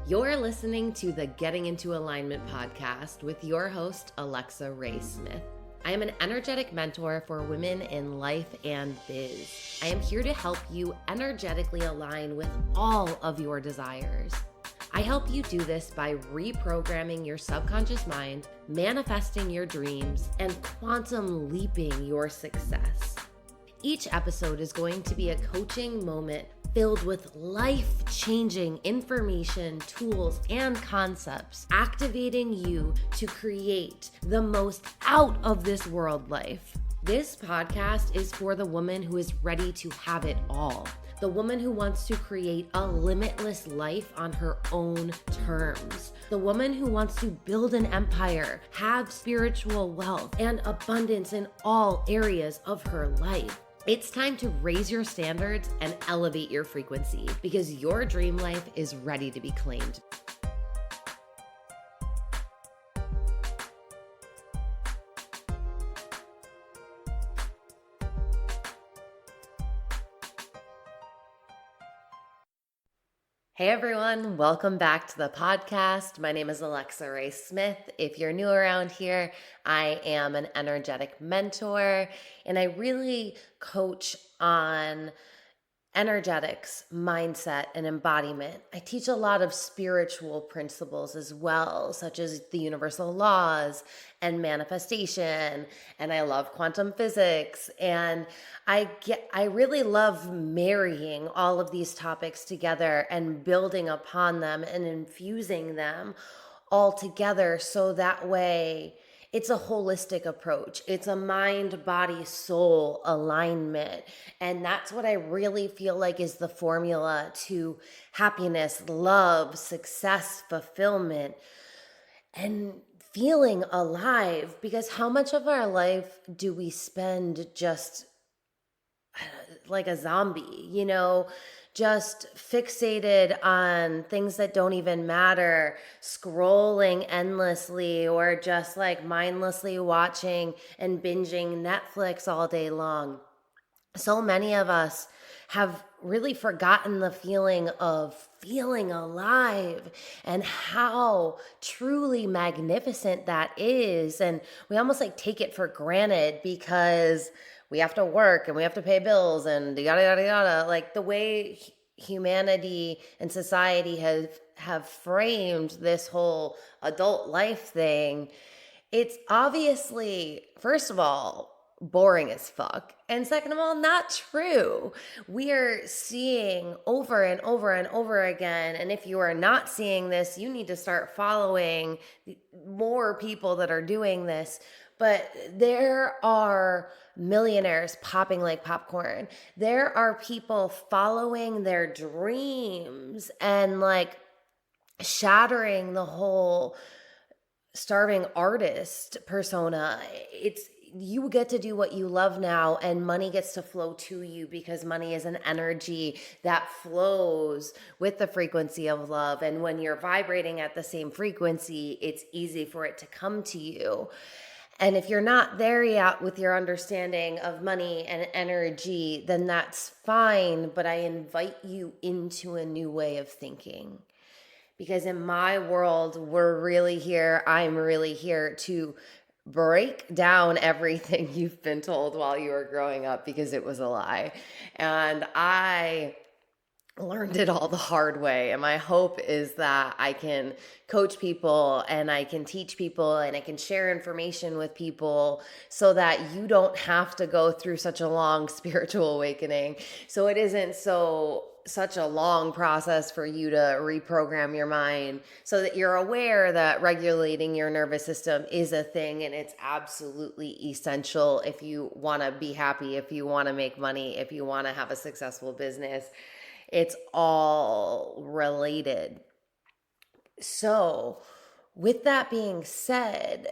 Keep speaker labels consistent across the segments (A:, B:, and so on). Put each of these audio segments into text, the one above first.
A: You're listening to the Getting Into Alignment podcast with your host, Alexa Ray Smith. I am an energetic mentor for women in life and biz. I am here to help you energetically align with all of your desires. I help you do this by reprogramming your subconscious mind, manifesting your dreams, and quantum leaping your success. Each episode is going to be a coaching moment filled with life-changing information, tools, and concepts, activating you to create the most out-of-this-world life. This podcast is for the woman who is ready to have it all. The woman who wants to create a limitless life on her own terms. The woman who wants to build an empire, have spiritual wealth, and abundance in all areas of her life. It's time to raise your standards and elevate your frequency because your dream life is ready to be claimed. Hey everyone, welcome back to the podcast. My name is Alexa Ray Smith. If you're new around here, I am an energetic mentor and I really coach on energetics, mindset, and embodiment. I teach a lot of spiritual principles as well, such as the universal laws and manifestation, and I love quantum physics, and I really love marrying all of these topics together and building upon them and infusing them all together so that way it's a holistic approach. It's a mind, body, soul alignment. And that's what I really feel like is the formula to happiness, love, success, fulfillment, and feeling alive. Because how much of our life do we spend just like a zombie, just fixated on things that don't even matter, scrolling endlessly, or just like mindlessly watching and binging Netflix all day long. So many of us have really forgotten the feeling of feeling alive and how truly magnificent that is. And we almost like take it for granted because we have to work and we have to pay bills and yada, yada, yada. Like the way humanity and society have framed this whole adult life thing, it's obviously, first of all, boring as fuck. And second of all, not true. We are seeing over and over and over again. And if you are not seeing this, you need to start following more people that are doing this. But there are millionaires popping like popcorn. There are people following their dreams and like shattering the whole starving artist persona. You get to do what you love now, and money gets to flow to you because money is an energy that flows with the frequency of love. And when you're vibrating at the same frequency, it's easy for it to come to you. And if you're not there yet with your understanding of money and energy, then that's fine. But I invite you into a new way of thinking. Because in my world, I'm really here to break down everything you've been told while you were growing up because it was a lie. And I learned it all the hard way. And my hope is that I can coach people and I can teach people and I can share information with people so that you don't have to go through such a long spiritual awakening. So it isn't such a long process for you to reprogram your mind so that you're aware that regulating your nervous system is a thing and it's absolutely essential if you want to be happy, if you want to make money, if you want to have a successful business. It's all related. So with that being said,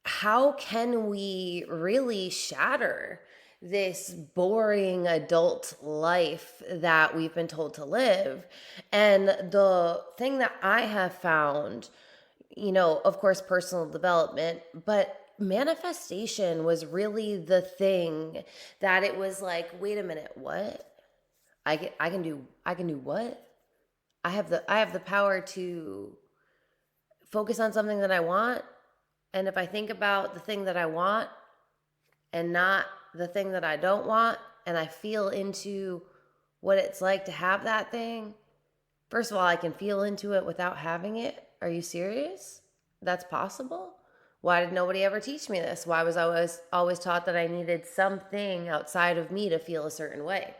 A: how can we really shatter this boring adult life that we've been told to live? And the thing that I have found, of course, personal development, but manifestation was really the thing that it was like, wait a minute, what? I can do what? I have the power to focus on something that I want. And if I think about the thing that I want and not the thing that I don't want, and I feel into what it's like to have that thing, first of all, I can feel into it without having it. Are you serious? That's possible? Why did nobody ever teach me this? Why was I always taught that I needed something outside of me to feel a certain way?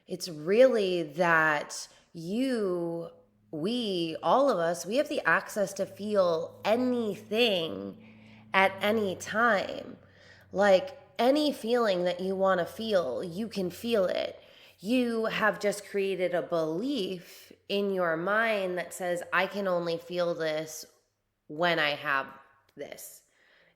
A: It's really that all of us, we have the access to feel anything at any time. Like any feeling that you want to feel, you can feel it. You have just created a belief in your mind that says, I can only feel this when I have this.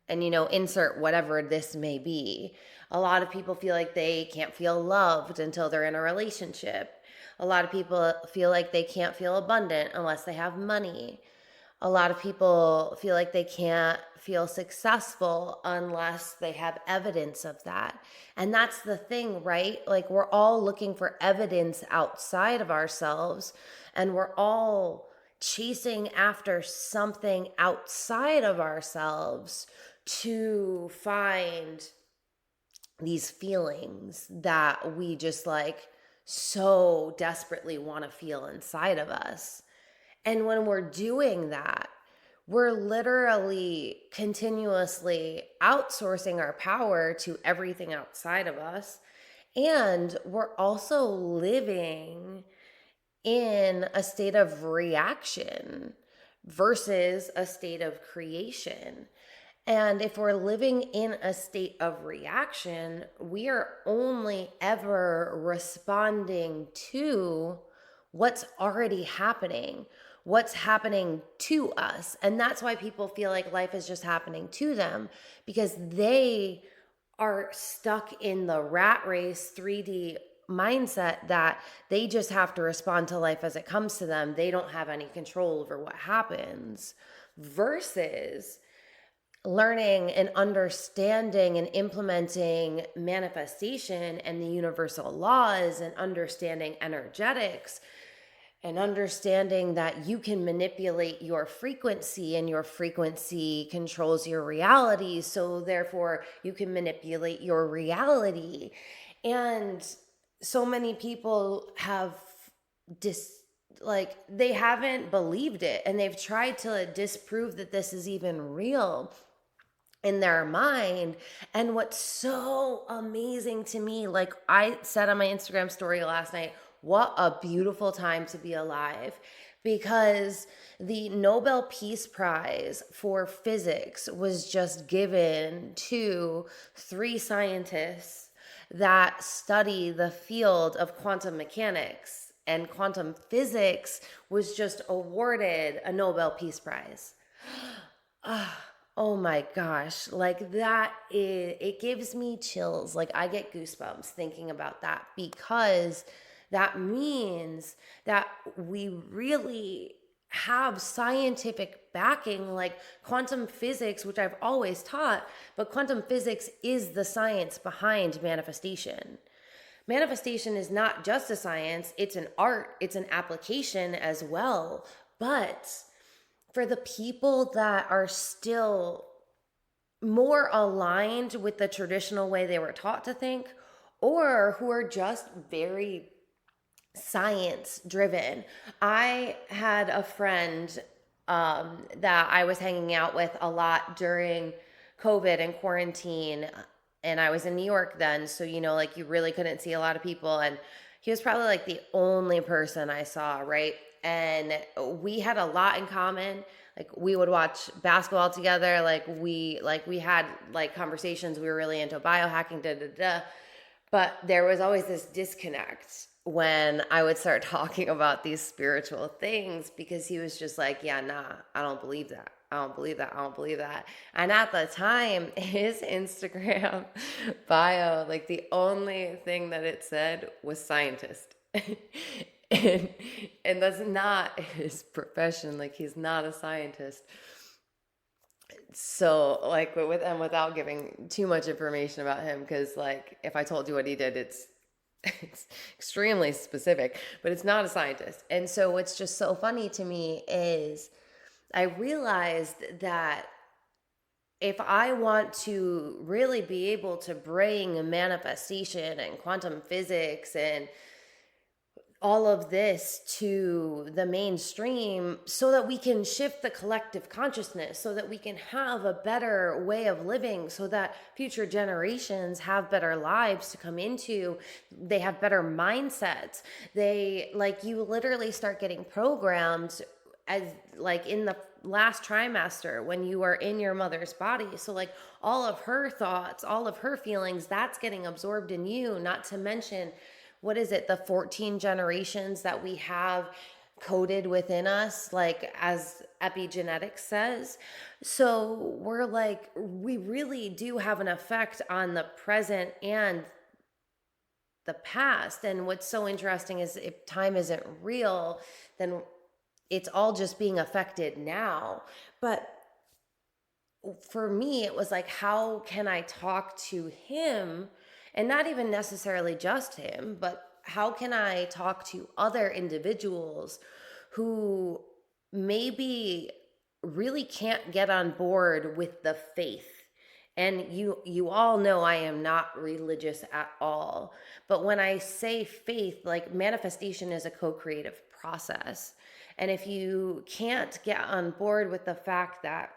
A: And, insert whatever this may be. A lot of people feel like they can't feel loved until they're in a relationship. A lot of people feel like they can't feel abundant unless they have money. A lot of people feel like they can't feel successful unless they have evidence of that. And that's the thing, right? Like, we're all looking for evidence outside of ourselves, and we're all chasing after something outside of ourselves to find these feelings that we just like so desperately want to feel inside of us. And when we're doing that, we're literally continuously outsourcing our power to everything outside of us. And we're also living in a state of reaction versus a state of creation. And if we're living in a state of reaction, we are only ever responding to what's already happening, what's happening to us. And that's why people feel like life is just happening to them, because they are stuck in the rat race 3D mindset that they just have to respond to life as it comes to them. They don't have any control over what happens, versus learning and understanding and implementing manifestation and the universal laws, and understanding energetics, and understanding that you can manipulate your frequency, and your frequency controls your reality. So therefore you can manipulate your reality. And so many people have they haven't believed it, and they've tried to disprove that this is even real in their mind. And what's so amazing to me, like I said on my Instagram story last night, what a beautiful time to be alive, because the Nobel Peace Prize for physics was just given to 3 scientists that study the field of quantum mechanics, and quantum physics was just awarded a Nobel Peace Prize. Oh my gosh, like it gives me chills. Like I get goosebumps thinking about that, because that means that we really have scientific backing, like quantum physics, which I've always taught, but quantum physics is the science behind manifestation. Manifestation is not just a science, it's an art, it's an application as well. But for the people that are still more aligned with the traditional way they were taught to think, or who are just very science driven. I had a friend that I was hanging out with a lot during COVID and quarantine, and I was in New York then, so like you really couldn't see a lot of people, and he was probably like the only person I saw, right? And we had a lot in common. Like we would watch basketball together, like we had like conversations. We were really into biohacking, but there was always this disconnect when I would start talking about these spiritual things, because he was just like, yeah, nah, I don't believe that. I don't believe that. I don't believe that. And at the time, his Instagram bio, like the only thing that it said was scientist. and, and that's not his profession. Like he's not a scientist. So like without giving too much information about him, because like if I told you what he did, it's It's extremely specific, but it's not a scientist. And so what's just so funny to me is I realized that if I want to really be able to bring manifestation and quantum physics and all of this to the mainstream so that we can shift the collective consciousness, so that we can have a better way of living, so that future generations have better lives to come into, they have better mindsets. They, like, you literally start getting programmed as, like, in the last trimester when you are in your mother's body. So like all of her thoughts, all of her feelings, that's getting absorbed in you, not to mention, what is it, the 14 generations that we have coded within us, like as epigenetics says. So we're like, we really do have an effect on the present and the past. And what's so interesting is if time isn't real, then it's all just being affected now. But for me, it was like, how can I talk to him? And not even necessarily just him, but how can I talk to other individuals who maybe really can't get on board with the faith? And you all know I am not religious at all. But when I say faith, like, manifestation is a co-creative process. And if you can't get on board with the fact that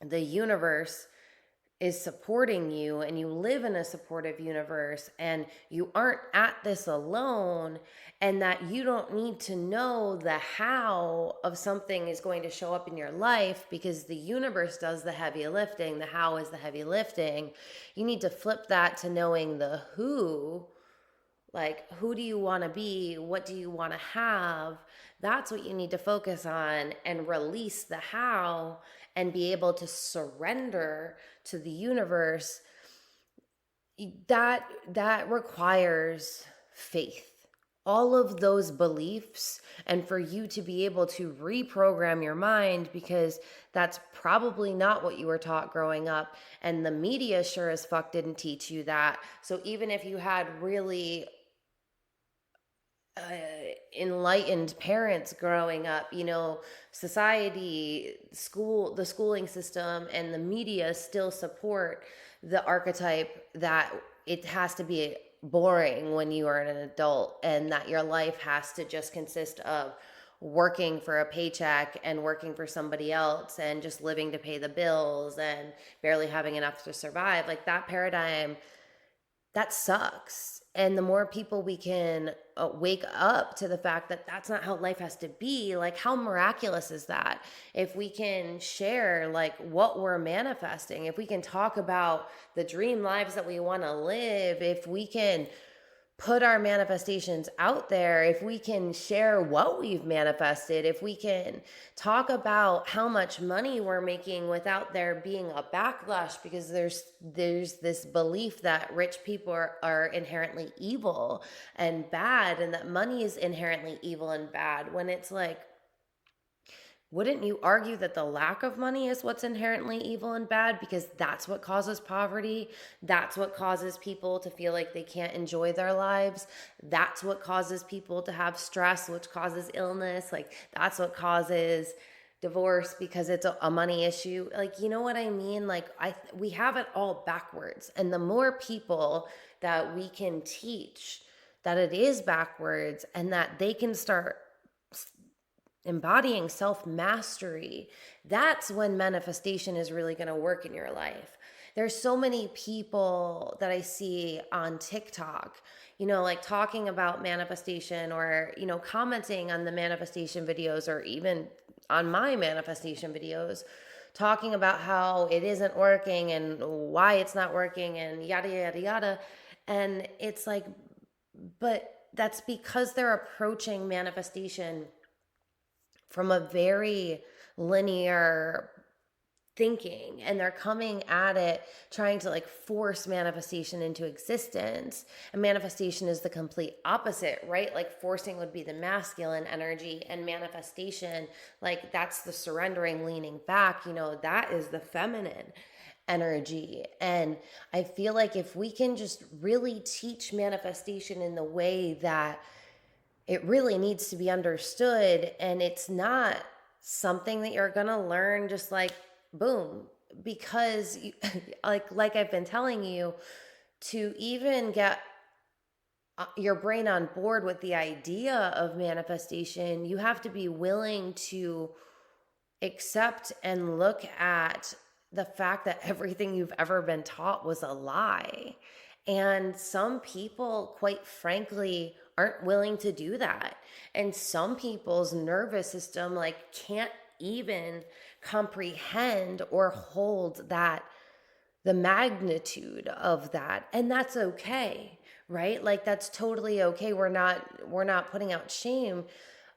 A: the universe is supporting you and you live in a supportive universe and you aren't at this alone, and that you don't need to know the how of something is going to show up in your life because the universe does the heavy lifting, the how is the heavy lifting. You need to flip that to knowing the who. Like, who do you want to be? What do you want to have? That's what you need to focus on, and release the how and be able to surrender to the universe. That requires faith. All of those beliefs, and for you to be able to reprogram your mind, because that's probably not what you were taught growing up, and the media sure as fuck didn't teach you that. So even if you had really enlightened parents growing up, society, school, the schooling system and the media still support the archetype that it has to be boring when you are an adult, and that your life has to just consist of working for a paycheck and working for somebody else and just living to pay the bills and barely having enough to survive. Like, that paradigm, that sucks. And the more people we can wake up to the fact that that's not how life has to be, like, how miraculous is that? If we can share, like, what we're manifesting, if we can talk about the dream lives that we want to live, if we can put our manifestations out there, if we can share what we've manifested, if we can talk about how much money we're making without there being a backlash, because there's this belief that rich people are inherently evil and bad, and that money is inherently evil and bad, when it's like, wouldn't you argue that the lack of money is what's inherently evil and bad? Because that's what causes poverty. That's what causes people to feel like they can't enjoy their lives. That's what causes people to have stress, which causes illness. Like, that's what causes divorce, because it's a money issue. Like, you know what I mean? Like, we have it all backwards. And the more people that we can teach that it is backwards, and that they can start embodying self-mastery, that's when manifestation is really going to work in your life. There's so many people that I see on TikTok, like talking about manifestation, or, commenting on the manifestation videos, or even on my manifestation videos, talking about how it isn't working and why it's not working and yada, yada, yada. And it's like, but that's because they're approaching manifestation from a very linear thinking, and they're coming at it trying to, like, force manifestation into existence. And manifestation is the complete opposite, right? Like, forcing would be the masculine energy, and manifestation, like, that's the surrendering, leaning back, that is the feminine. energy. And I feel like if we can just really teach manifestation in the way that it really needs to be understood, and it's not something that you're going to learn just like boom, because you, like I've been telling you, to even get your brain on board with the idea of manifestation, you have to be willing to accept and look at the fact that everything you've ever been taught was a lie. And some people, quite frankly, aren't willing to do that. And some people's nervous system like can't even comprehend or hold that, the magnitude of that. And that's okay, right? Like that's totally okay. We're not putting out shame.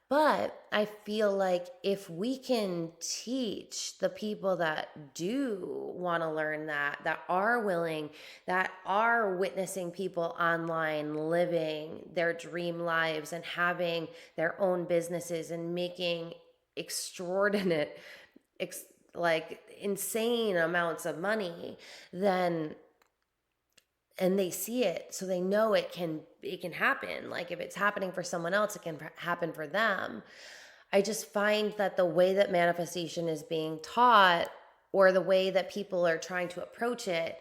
A: But I feel like if we can teach the people that do want to learn that, that are willing, that are witnessing people online living their dream lives and having their own businesses and making extraordinary, like insane amounts of money, then and they see it, so they know it can happen. Like if it's happening for someone else, it can happen for them. I just find that the way that manifestation is being taught, or the way that people are trying to approach it,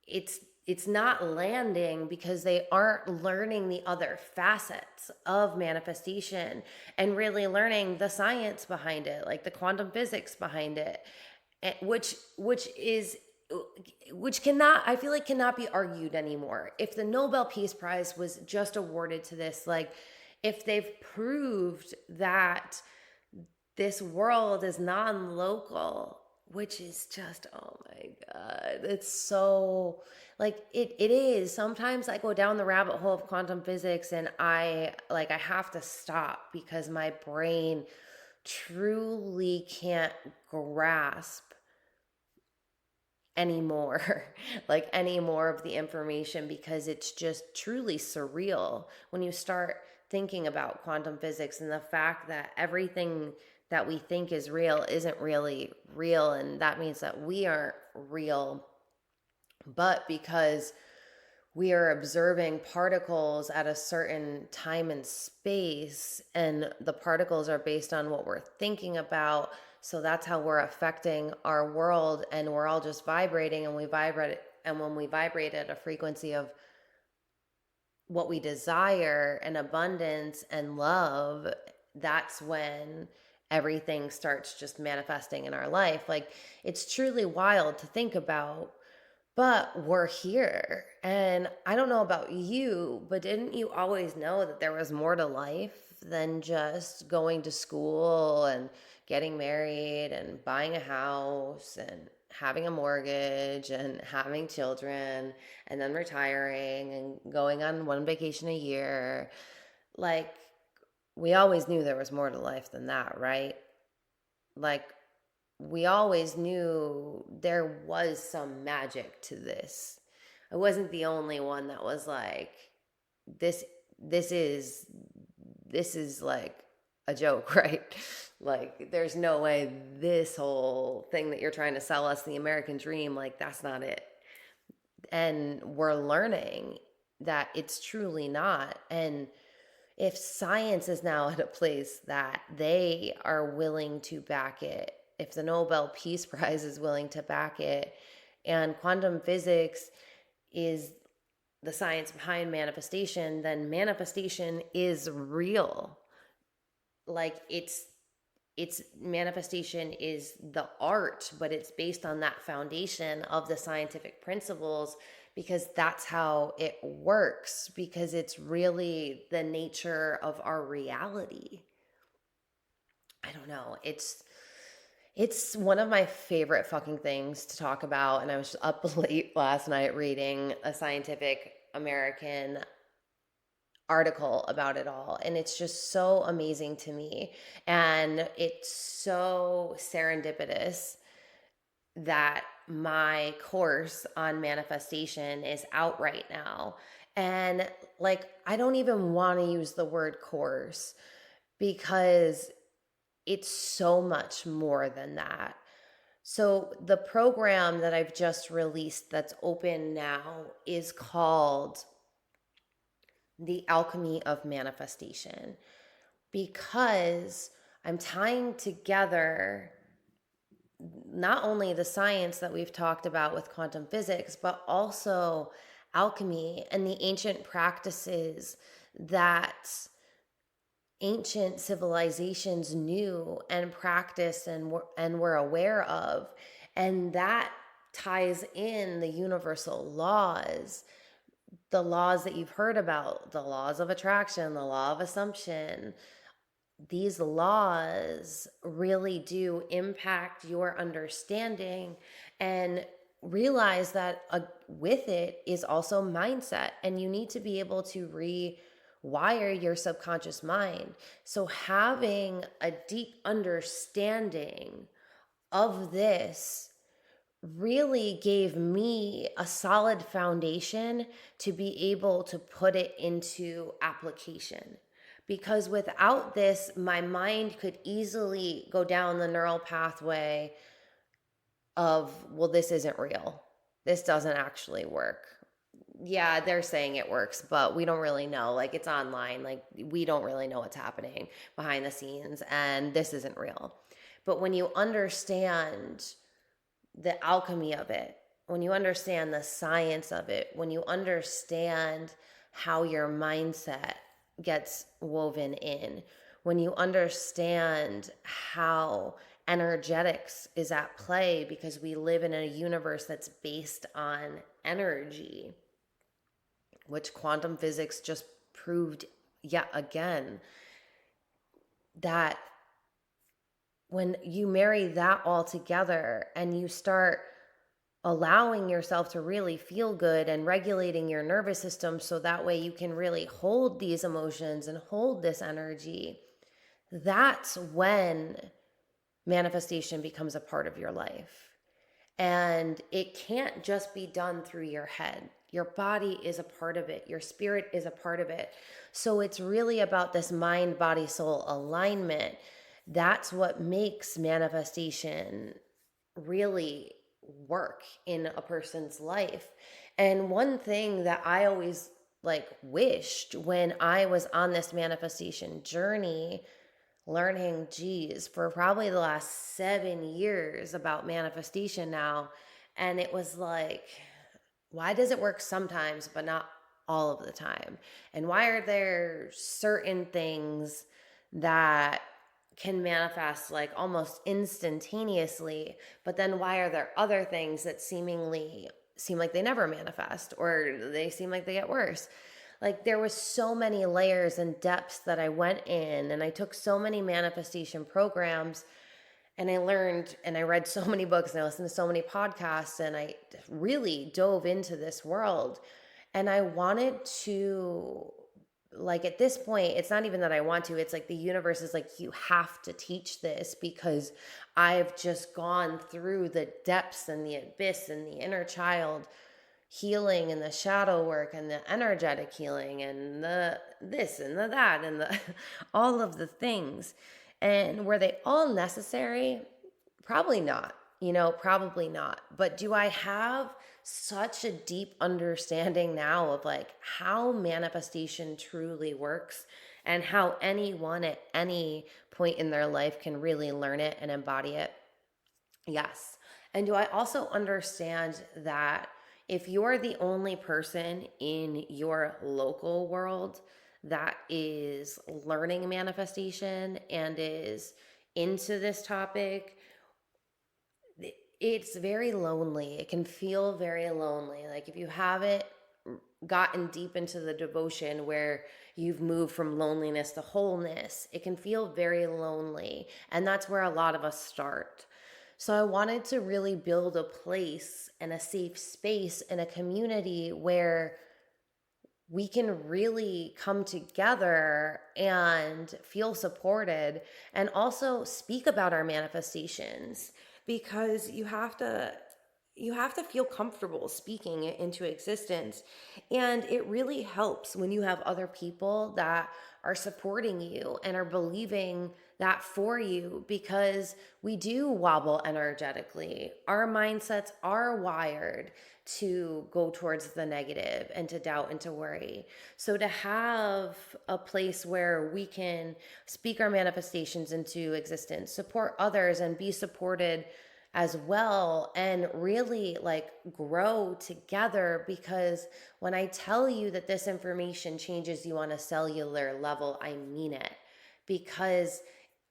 A: it's not landing because they aren't learning the other facets of manifestation and really learning the science behind it, like the quantum physics behind it, which cannot, I feel like, cannot be argued anymore. If the Nobel Peace Prize was just awarded to this, like if they've proved that this world is non-local, which is just, oh my God, it's so, like it is. Sometimes I go down the rabbit hole of quantum physics and I have to stop because my brain truly can't grasp anymore like any more of the information, because it's just truly surreal when you start thinking about quantum physics and the fact that everything that we think is real isn't really real. And that means that we aren't real, but because we are observing particles at a certain time and space, and the particles are based on what we're thinking about. So that's how we're affecting our world, and we're all just vibrating, and we vibrate. And when we vibrate at a frequency of what we desire and abundance and love, that's when everything starts just manifesting in our life. Like it's truly wild to think about. But we're here. And I don't know about you, but didn't you always know that there was more to life than just going to school and getting married and buying a house and having a mortgage and having children and then retiring and going on one vacation a year? Like, we always knew there was more to life than that, right? Like, we always knew there was some magic to this. I wasn't the only one that was like, this this is this is like a joke, right? Like there's no way this whole thing that you're trying to sell us, the American dream, like that's not it. And we're learning that it's truly not. And if science is now at a place that they are willing to back it, if the Nobel Peace Prize is willing to back it, and quantum physics is the science behind manifestation, then manifestation is real. Like it's manifestation is the art, but it's based on that foundation of the scientific principles, because that's how it works, because it's really the nature of our reality. I don't know. It's one of my favorite fucking things to talk about. And I was up late last night reading a Scientific American article about it all. And it's just so amazing to me. And it's so serendipitous that my course on manifestation is out right now. And like, I don't even want to use the word course, because it's so much more than that. So the program that I've just released that's open now is called The Alchemy of Manifestation, because I'm tying together not only the science that we've talked about with quantum physics, but also alchemy and the ancient practices that ancient civilizations knew and practiced and were aware of. And that ties in the universal laws, the laws that you've heard about, the laws of attraction, the law of assumption. These laws really do impact your understanding, and realize that with it is also mindset, and you need to be able to rewire your subconscious mind. So having a deep understanding of this really gave me a solid foundation to be able to put it into application. Because without this, my mind could easily go down the neural pathway of, well, this isn't real. This doesn't actually work. Yeah, they're saying it works, but we don't really know. Like, it's online. Like, we don't really know what's happening behind the scenes, and this isn't real. But when you understand the alchemy of it, when you understand the science of it, when you understand how your mindset gets woven in, when you understand how energetics is at play, because we live in a universe that's based on energy, which quantum physics just proved yet again, that when you marry that all together and you start allowing yourself to really feel good and regulating your nervous system, so that way you can really hold these emotions and hold this energy, that's when manifestation becomes a part of your life. And it can't just be done through your head. Your body is a part of it. Your spirit is a part of it. So it's really about this mind, body, soul alignment. That's what makes manifestation really work in a person's life. And one thing that I always wished when I was on this manifestation journey, learning, geez, for probably the last 7 years about manifestation now. And it was like, why does it work sometimes, but not all of the time? And why are there certain things that can manifest like almost instantaneously, but then why are there other things that seemingly seem like they never manifest, or they seem like they get worse? Like, there was so many layers and depths that I went in, and I took so many manifestation programs, and I learned and I read so many books, and I listened to so many podcasts, and I really dove into this world. And I wanted to, like, at this point, it's not even that I want to, it's like the universe is like, you have to teach this, because I've just gone through the depths and the abyss and the inner child healing and the shadow work and the energetic healing and the this and the that and the all of the things. And were they all necessary? Probably not. Probably not. But do I have such a deep understanding now of like how manifestation truly works, and how anyone at any point in their life can really learn it and embody it? Yes. And do I also understand that if you're the only person in your local world that is learning manifestation and is into this topic, it's very lonely. It can feel very lonely. Like, if you haven't gotten deep into the devotion where you've moved from loneliness to wholeness, it can feel very lonely. And that's where a lot of us start. So I wanted to really build a place and a safe space and a community where we can really come together and feel supported, and also speak about our manifestations, because you have to feel comfortable speaking it into existence. And it really helps when you have other people that are supporting you and are believing that for you, because we do wobble energetically. Our mindsets are wired to go towards the negative and to doubt and to worry. So to have a place where we can speak our manifestations into existence, support others and be supported as well, and really like grow together, because when I tell you that this information changes you on a cellular level, I mean it. Because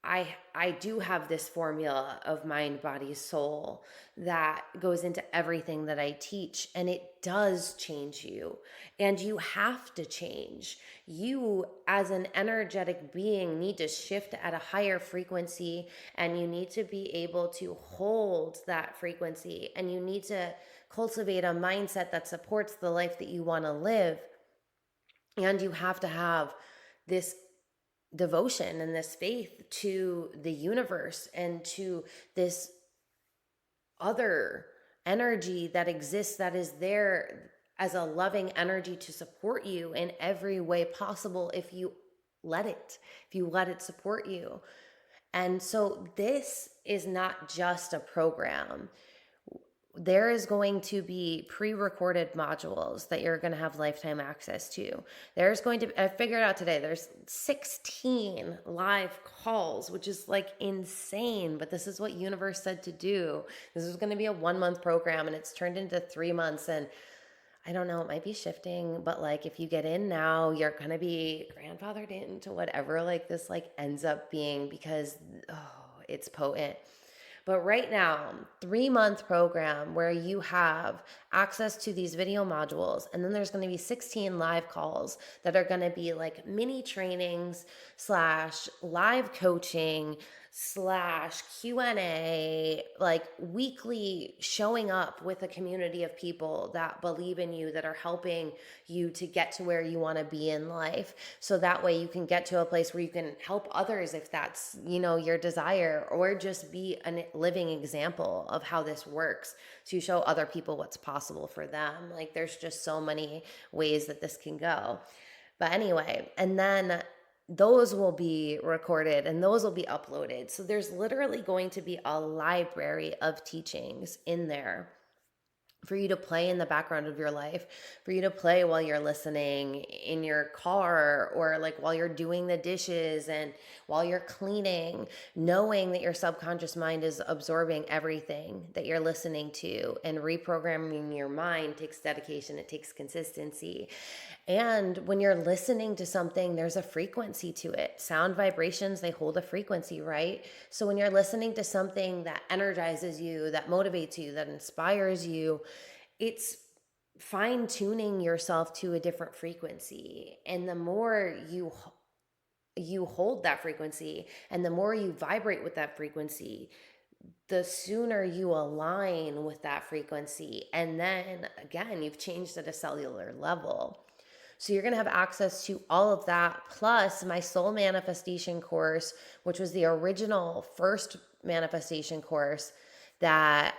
A: I do have this formula of mind, body, soul that goes into everything that I teach, and it does change you. And you have to change. You, as an energetic being, need to shift at a higher frequency, and you need to be able to hold that frequency, and you need to cultivate a mindset that supports the life that you want to live. And you have to have this devotion and this faith to the universe and to this other energy that exists, that is there as a loving energy to support you in every way possible, if you let it, support you. And so this is not just a program. There is going to be pre-recorded modules that you're going to have lifetime access to. There's going to, I figured out today, there's 16 live calls, which is like insane, but this is what universe said to do. This is going to be a 1-month program, and it's turned into 3 months. And I don't know, it might be shifting, but like if you get in now, you're going to be grandfathered into whatever like this like ends up being, because it's potent. But right now, 3-month program where you have access to these video modules, and then there's going to be 16 live calls that are going to be like mini trainings / live coaching / Q&A, like weekly showing up with a community of people that believe in you, that are helping you to get to where you want to be in life. So that way you can get to a place where you can help others if that's, your desire, or just be a living example of how this works. So you show other people what's possible for them. Like there's just so many ways that this can go. But anyway, and then those will be recorded and those will be uploaded. So there's literally going to be a library of teachings in there for you to play in the background of your life, for you to play while you're listening in your car, or like while you're doing the dishes and while you're cleaning, knowing that your subconscious mind is absorbing everything that you're listening to. And reprogramming your mind takes dedication, it takes consistency. And when you're listening to something, there's a frequency to it. Sound vibrations, they hold a frequency, right? So when you're listening to something that energizes you, that motivates you, that inspires you, it's fine tuning yourself to a different frequency. And the more you hold that frequency, and the more you vibrate with that frequency, the sooner you align with that frequency. And then again, you've changed at a cellular level. So you're going to have access to all of that, plus my soul manifestation course, which was the original first manifestation course that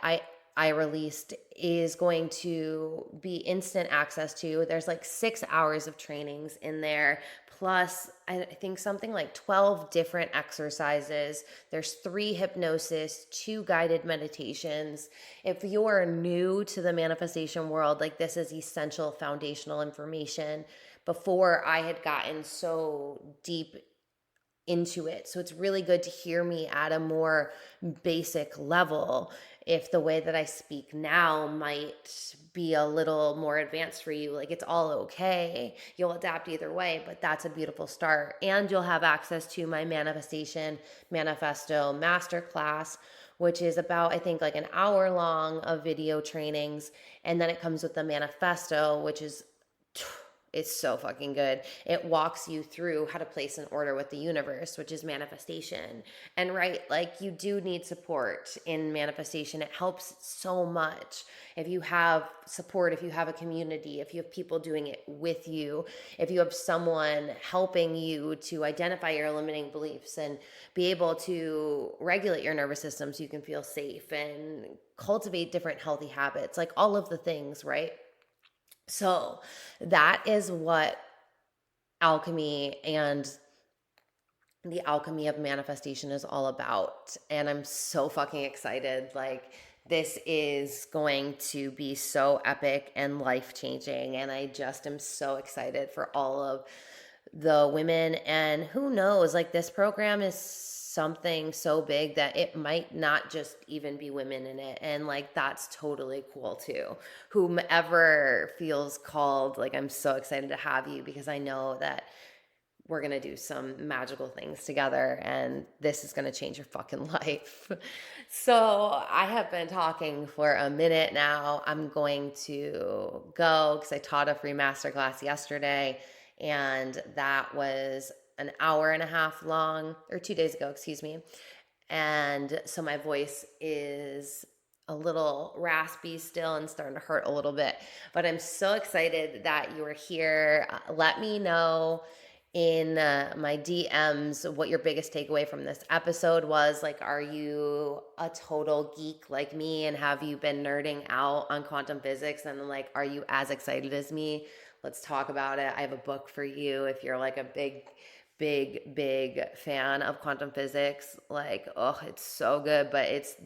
A: I released, is going to be instant access to. There's like 6 hours of trainings in there, plus I think something like 12 different exercises. There's 3 hypnosis, 2 guided meditations. If you're new to the manifestation world, like this is essential foundational information before I had gotten so deep into it. So it's really good to hear me at a more basic level. If the way that I speak now might be a little more advanced for you, like it's all okay. You'll adapt either way, but that's a beautiful start. And you'll have access to my manifestation manifesto masterclass, which is about, I think, like an hour long of video trainings. And then it comes with the manifesto, which is it's so fucking good. It walks you through how to place an order with the universe, which is manifestation. And right, like you do need support in manifestation. It helps so much. If you have support, if you have a community, if you have people doing it with you, if you have someone helping you to identify your limiting beliefs and be able to regulate your nervous system so you can feel safe and cultivate different healthy habits, like all of the things, right? So that is what alchemy and the alchemy of manifestation is all about. And I'm so fucking excited. Like, this is going to be so epic and life changing. And I just am so excited for all of the women. And who knows, like, this program is something so big that it might not just even be women in it. And like, that's totally cool too. Whomever feels called, like, I'm so excited to have you, because I know that we're going to do some magical things together, and this is going to change your fucking life. So I have been talking for a minute now. I'm going to go because I taught a free masterclass yesterday, and that was an hour and a half long, or 2 days ago, excuse me. And so my voice is a little raspy still and starting to hurt a little bit, but I'm so excited that you are here. Let me know in my DMs what your biggest takeaway from this episode was. Like, are you a total geek like me, and have you been nerding out on quantum physics, and like, are you as excited as me? Let's talk about it. I have a book for you if you're like a big fan of quantum physics. Like, oh, it's so good, but it's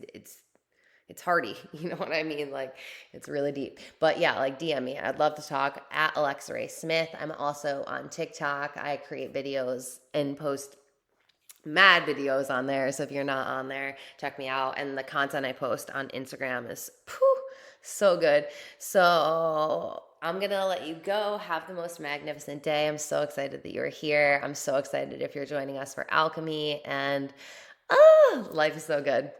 A: hardy. You know what I mean? Like, it's really deep. But yeah, like, DM me. I'd love to talk at Alexa Ray Smith. I'm also on TikTok. I create videos and post mad videos on there. So if you're not on there, check me out. And the content I post on Instagram is so good. So I'm going to let you go. Have the most magnificent day. I'm so excited that you're here. I'm so excited if you're joining us for Alchemy. And life is so good.